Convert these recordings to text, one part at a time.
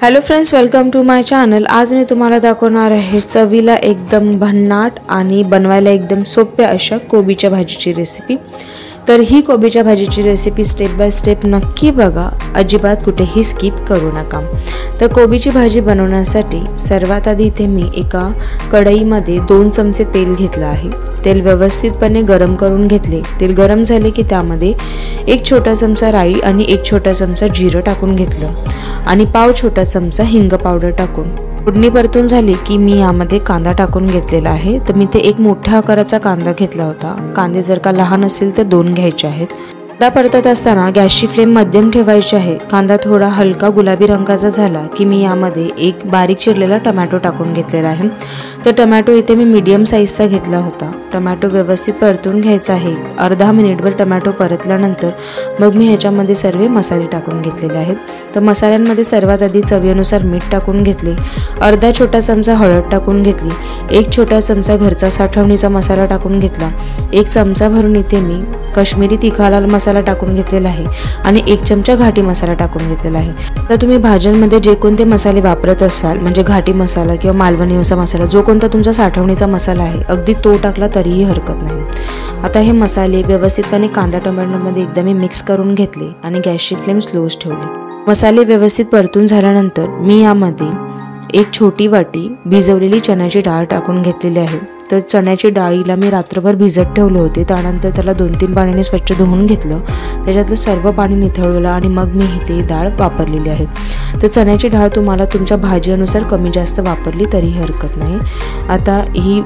Hello friends, welcome to my channel. आज मी तुम्हाला दाखवणार आहे चवीला एकदम भन्नाट आणि बनवायला एकदम सोप्या अशा कोबीच्या भाजीची रेसिपी। तर ही कोबीच्या भाजीची रेसिपी स्टेप बाय स्टेप नक्की बघा, अजिबात कुठेही स्किप करू नका। तर कोबीची भाजी बनवण्यासाठी सर्वात आधी इथे मी एका कढईमध्ये 2 चमचे तेल घेतले आहे। तेल व्यवस्थितपणे गरम करून घेतले। तेल गरम झाले की त्यामध्ये 1 छोटा चमचा राई आणि 1 छोटा चमचा जिरं टाकून घेतलं आणि पाव छोटा चमचा हिंग पावडर टाकून फोडणी परतून झाली की मी यामध्ये कांदा टाकून घेतलेला आहे। तर मी ते एक मोठ्या आकाराचा कांदा घेतला होता। कांदे जर का लहान असेल तर 2 घ्यायचे आहेत। कांदा परतत असताना गॅसची फ्लेम मध्यम ठेवायची आहे। कांदा थोडा हलका गुलाबी रंगाचा झाला की मी यामध्ये एक बारीक चिरलेला टोमॅटो टाकून घेतलेला आहे। तर टोमॅटो इथे मी मीडियम साईजचा घेतला होता। टोमॅटो व्यवस्थित परतून घ्यायचा आहे। अर्धा मिनिटभर टोमॅटो परतल्यानंतर मग मी ह्याच्यामध्ये सर्व मसाले टाकून घेतलेले आहेत। तर मसाल्यांमध्ये सर्वात आधी चवीनुसार मीठ टाकून घेतले, अर्धा छोटा चमचा हळद टाकून घेतली, 1 छोटा चमचा घरचा साठवणीचा मसाला टाकून घेतला, 1 चमचा भरून इथे मी काश्मीरी तिखा लाल मसाला टाकून घेतलेला आहे आणि 1 चमचा घाटी मसाला टाकून घेतलेला आहे। तर तुम्ही भाज्यांमध्ये जे कोणते मसाले वापरत असाल, म्हणजे घाटी मसाला किंवा मालवणी मसाला, जो कोणता तुमचा साठवणीचा मसाला आहे, अगदी तो टाकला तरीही हरकत नाही। आता हे मसाले व्यवस्थितपणे कांदा टोमॅटोमध्ये एकदा मी मिक्स करून घेतले आणि गॅसची फ्लेम स्लोच ठेवली। मसाले व्यवस्थित परतून झाल्यानंतर मी यामध्ये 1 छोटी वाटी भिजवलेली चण्याची डाळ टाकून घेतलेली आहे। तर चण्याची डाळीला मी रात्रभर भिजत ठेवले होते। त्यानंतर त्याला 2-3 पाण्याने स्वच्छ धुवून घेतलं, त्याच्यातलं सर्व पाणी निथळलं आणि मग मी ही डाळ वापरलेली आहे। तर चण्याची डाळ तुम्हाला तुमच्या भाजीनुसार कमी जास्त वापरली तरी हरकत नाही। आता ही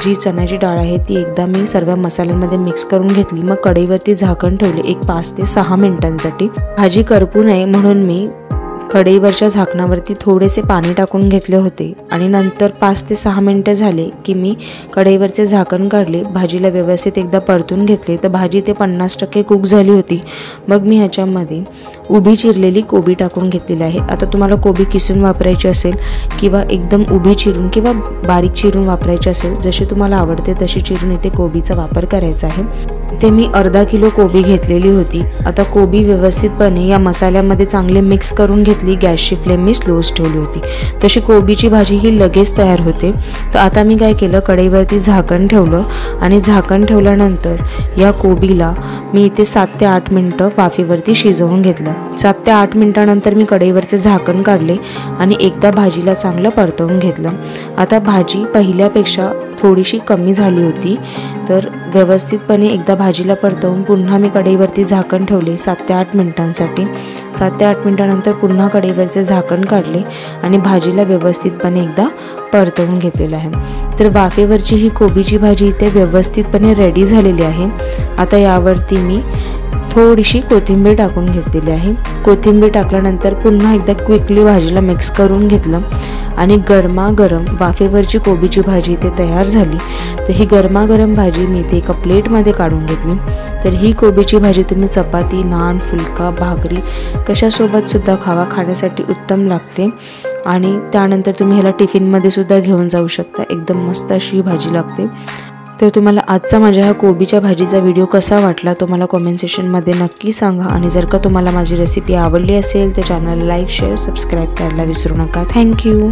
जी चण्याची डाळ आहे ती एकदा मी सर्व मसाल्यांमध्ये मिक्स करून घेतली। मग कढईवरती झाकण ठेवले एक 5 ते 6 मिनिटांसाठी। भाजी करपू नये म्हणून मी कढईवरच्या झाकणावरती थोडेसे पाणी टाकून घेतले होते आणि नंतर 5 ते 6 मिनिटे झाले की मी कढईवरचे झाकण काढले, भाजीला व्यवस्थित एकदा परतून घेतले। तर भाजी ते 50% कुक झाली होती। मग मी ह्याच्यामध्ये उभी चिरलेली कोबी टाकून घेतलेली आहे। आता तुम्हाला कोबी किसून वापरायची असेल किंवा एकदम उभी चिरून किंवा बारीक चिरून वापरायची असेल, जशी तुम्हाला आवडते तशी चिरून इथे कोबीचा वापर करायचा आहे। इथे मी अर्धा किलो कोबी घेतलेली होती। आता कोबी व्यवस्थितपणे या मसाल्यामध्ये चांगले मिक्स करून घेतली। गॅसची फ्लेम मी स्लोच ठेवली होती, तशी कोबीची भाजी ही लगेच तयार होते। तर आता मी काय केलं, कढईवरती झाकण ठेवलं आणि झाकण ठेवल्यानंतर या कोबीला मी इथे 7 ते 8 मिनिटं वाफेवरती शिजवून घेतलं। 7 ते 8 मिनिटानंतर मी कढईवरचे झाकण काढले आणि एकदा भाजीला चांगलं परतवून घेतलं। आता भाजी पहिल्यापेक्षा थोडीशी कमी झाली होती। तर व्यवस्थितपणे एकदा भाजीला परतवून पुन्हा मी कढईवरती झाकण ठेवले 7 ते 8 मिनिटांसाठी। 7 ते 8 मिनिटानंतर पुन्हा कढईवरचे झाकण काढले आणि भाजीला व्यवस्थितपणे एकदा परतवून घेतलेलं आहे। तर वाफेवरची ही कोबीची भाजी इथे व्यवस्थितपणे रेडी झालेली आहे। आता यावरती मी थोडीशी कोथिंबीर टाकून घेतलेली आहे। कोथिंबीर टाकल्यानंतर पुन्हा एकदा क्विकली भाजीला मिक्स करून घेतलं आणि गरमागरम वाफेवरची कोबीची भाजी इथे तयार झाली। तर ही गरमागरम भाजी मी इथे एका प्लेटमध्ये काढून घेतली। तर ही कोबीची भाजी तुम्ही चपाती, नान, फुलका, भाकरी कशासोबत सुद्धा खावा, खाण्यासाठी उत्तम लागते आणि त्यानंतर तुम्ही ह्याला टिफिनमध्ये सुद्धा घेऊन जाऊ शकता। एकदम मस्त अशी भाजी लागते। तर तुम्हाला आजचा माझ्या ह्या कोबीच्या भाजीचा व्हिडिओ कसा वाटला तो मला कमेंट सेक्शनमध्ये नक्की सांगा आणि जर का तुम्हाला माझी रेसिपी आवडली असेल तर चॅनलला लाईक, शेअर, सबस्क्राईब करायला विसरू नका। थँक्यू।